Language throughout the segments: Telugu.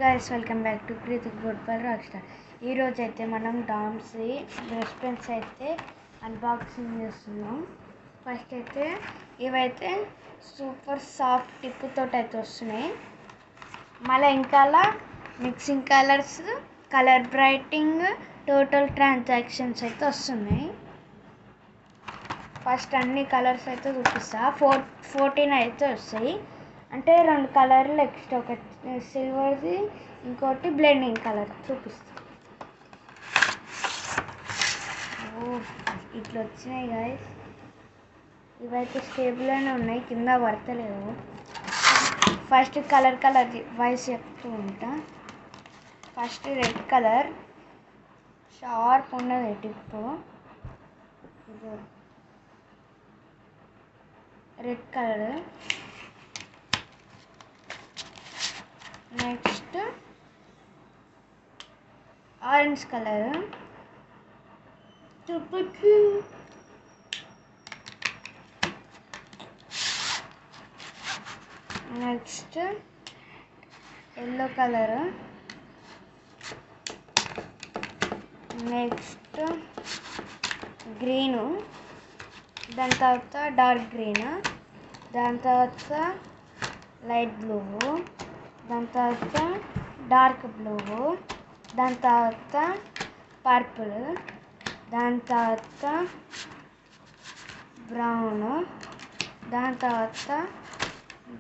Guys welcome back to Kritik గుడ్పల్ రాక్ స్టార్. ఈరోజు అయితే మనం డామ్స్ది బ్రష్ పెన్స్ అయితే అన్బాక్సింగ్ చేస్తున్నాం. ఫస్ట్ అయితే ఇవైతే సూపర్ సాఫ్ట్ టిప్తో అయితే వస్తున్నాయి. మళ్ళీ ఇంకా mixing colours, colour brightening, total transactions అయితే వస్తున్నాయి. ఫస్ట్ అన్ని కలర్స్ అయితే చూపిస్తా. 14 అయితే వస్తాయి. అంటే 2 కలర్లు ఎక్స్ట్రా, ఒకటి సిల్వర్ది, ఇంకోటి బ్లెండింగ్ కలర్ చూపిస్తా. ఇట్లా వచ్చినాయి గాయస్. ఇవైతే స్టేబుల్గానే ఉన్నాయి, కింద పడతలేవు. ఫస్ట్ కలర్ వైస్ చెప్తూ ఉంటా. ఫస్ట్ రెడ్ కలర్ షార్ప్ ఉన్నది tip. Red colour. Next orange colour. Next yellow colour. Next green, దాని తర్వాత డార్క్ గ్రీన్, దాని తర్వాత లైట్ బ్లూ, దాని తర్వాత డార్క్ బ్లూ, దాని తర్వాత పర్పుల్, దాని తర్వాత బ్రౌన్, దాని తర్వాత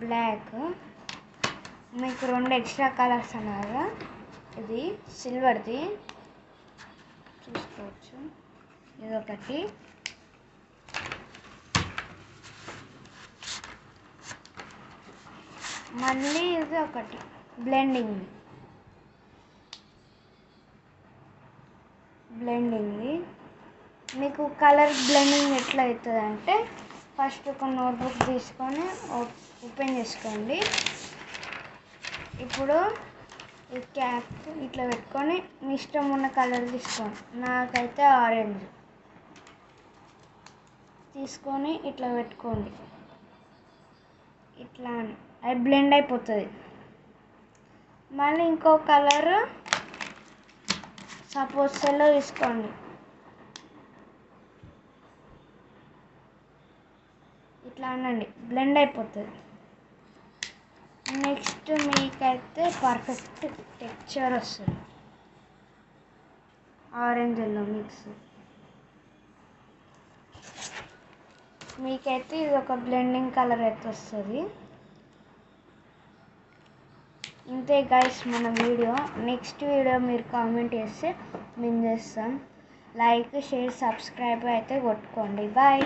బ్లాక్. మీకు 2 ఎక్స్ట్రా కలర్స్ అన్నారు. ఇది సిల్వర్ది చూసుకోవచ్చు, ఇదొకటి. మళ్ళీ ఇది ఒకటి బ్లెండింగ్ది. మీకు కలర్ బ్లెండింగ్ ఎట్లా అవుతుంది అంటే, ఫస్ట్ ఒక నోట్బుక్ తీసుకొని ఓపెన్ చేసుకోండి. ఇప్పుడు ఈ క్యాప్ ఇట్లా పెట్టుకొని మీ ఇష్టం ఉన్న కలర్ తీసుకోండి. నాకైతే ఆరెంజ్ తీసుకొని ఇట్లా పెట్టుకోండి. ఇట్లా అది బ్లెండ్ అయిపోతుంది. మళ్ళీ ఇంకో కలర్ సపోజ్ ఎల్లో తీసుకోండి. ఇట్లా అనండి, బ్లెండ్ అయిపోతుంది. నెక్స్ట్ మీకైతే పర్ఫెక్ట్ టెక్స్చర్ వస్తుంది. Orange yellow mix. మీకైతే ఇది ఒక బ్లెండింగ్ కలర్ అయితే వస్తుంది. ఇంతే గైస్ మన వీడియో. నెక్స్ట్ వీడియో మీరు కామెంట్ చేస్తే మేము చేస్తాం. లైక్, షేర్, సబ్స్క్రైబ్ అయితే కొట్టుకోండి. బాయ్.